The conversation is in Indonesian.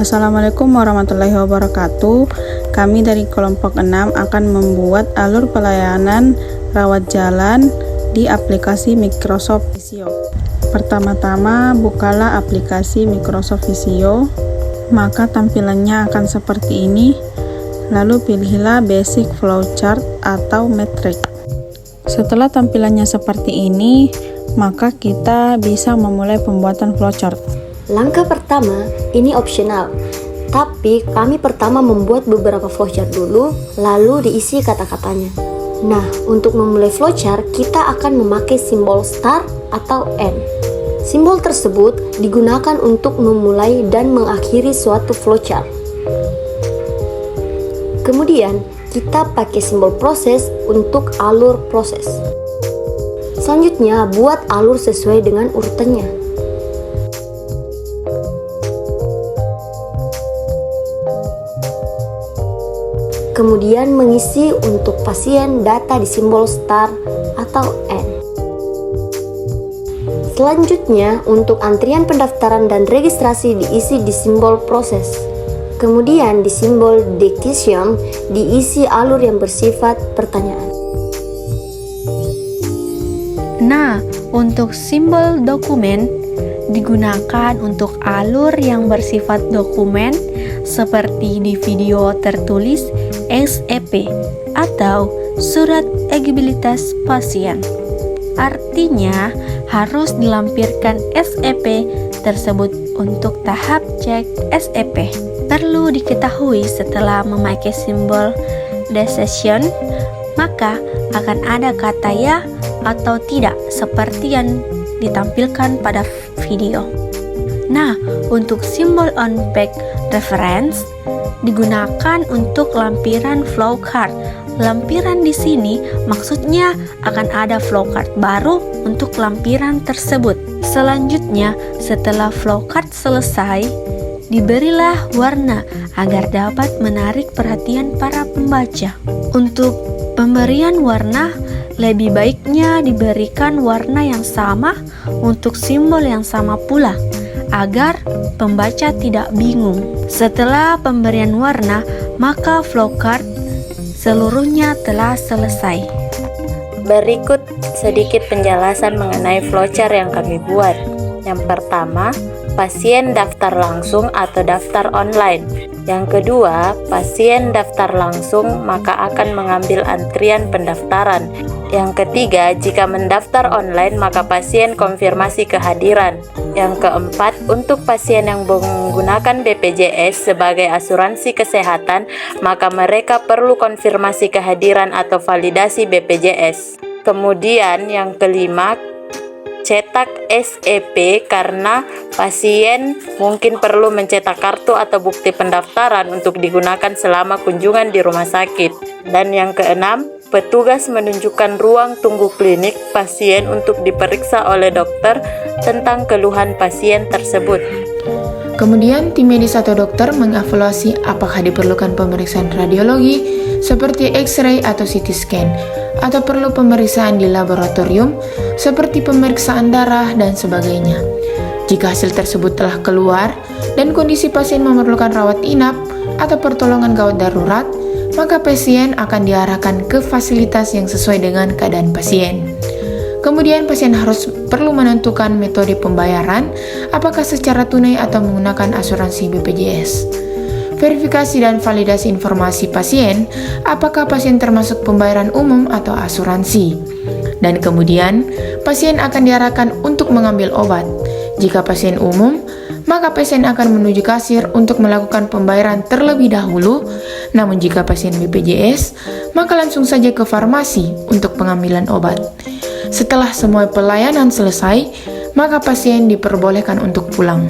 Assalamualaikum warahmatullahi wabarakatuh. Kami dari kelompok 6 akan membuat alur pelayanan rawat jalan di aplikasi Microsoft Visio. Pertama-tama bukalah aplikasi Microsoft Visio, maka tampilannya akan seperti ini. Lalu pilihlah Basic Flowchart atau Matrix. Setelah tampilannya seperti ini, maka kita bisa memulai pembuatan flowchart. Langkah pertama, ini opsional, tapi kami pertama membuat beberapa flowchart dulu, lalu diisi kata-katanya. Nah, untuk memulai flowchart, kita akan memakai simbol star atau N. Simbol tersebut digunakan untuk memulai dan mengakhiri suatu flowchart. Kemudian, kita pakai simbol proses untuk alur proses. Selanjutnya, buat alur sesuai dengan urutannya. Kemudian mengisi untuk pasien data di simbol star atau N. Selanjutnya, untuk antrian pendaftaran dan registrasi diisi di simbol proses. Kemudian di simbol decision diisi alur yang bersifat pertanyaan. Nah, untuk simbol dokumen digunakan untuk alur yang bersifat dokumen seperti di video tertulis SEP atau Surat Elegibilitas Pasien. Artinya harus dilampirkan SEP tersebut untuk tahap cek SEP. Perlu diketahui setelah memakai simbol decision, maka akan ada kata ya atau tidak seperti yang ditampilkan pada video. Nah, untuk simbol on-page reference digunakan untuk lampiran flowchart. Lampiran di sini maksudnya akan ada flowchart baru untuk lampiran tersebut. Selanjutnya, setelah flowchart selesai, diberilah warna agar dapat menarik perhatian para pembaca. Untuk pemberian warna, lebih baiknya diberikan warna yang sama untuk simbol yang sama pula, agar pembaca tidak bingung. Setelah pemberian warna, maka flowchart seluruhnya telah selesai. Berikut sedikit penjelasan mengenai flowchart yang kami buat. Yang pertama, pasien daftar langsung atau daftar online. Yang kedua, pasien daftar langsung maka akan mengambil antrian pendaftaran. Yang ketiga, jika mendaftar online maka pasien konfirmasi kehadiran. Yang keempat, untuk pasien yang menggunakan BPJS sebagai asuransi kesehatan, maka mereka perlu konfirmasi kehadiran atau validasi BPJS. Kemudian yang kelima, cetak SEP karena pasien mungkin perlu mencetak kartu atau bukti pendaftaran untuk digunakan selama kunjungan di rumah sakit. Dan yang keenam, petugas menunjukkan ruang tunggu klinik pasien untuk diperiksa oleh dokter tentang keluhan pasien tersebut. Kemudian tim medis atau dokter mengevaluasi apakah diperlukan pemeriksaan radiologi seperti X-ray atau CT scan, atau perlu pemeriksaan di laboratorium seperti pemeriksaan darah dan sebagainya. Jika hasil tersebut telah keluar dan kondisi pasien memerlukan rawat inap atau pertolongan gawat darurat, maka pasien akan diarahkan ke fasilitas yang sesuai dengan keadaan pasien. Kemudian pasien harus perlu menentukan metode pembayaran, apakah secara tunai atau menggunakan asuransi BPJS. Verifikasi dan validasi informasi pasien, apakah pasien termasuk pembayaran umum atau asuransi. Dan kemudian, pasien akan diarahkan untuk mengambil obat. Jika pasien umum, maka pasien akan menuju kasir untuk melakukan pembayaran terlebih dahulu. Namun jika pasien BPJS, maka langsung saja ke farmasi untuk pengambilan obat. Setelah semua pelayanan selesai, maka pasien diperbolehkan untuk pulang.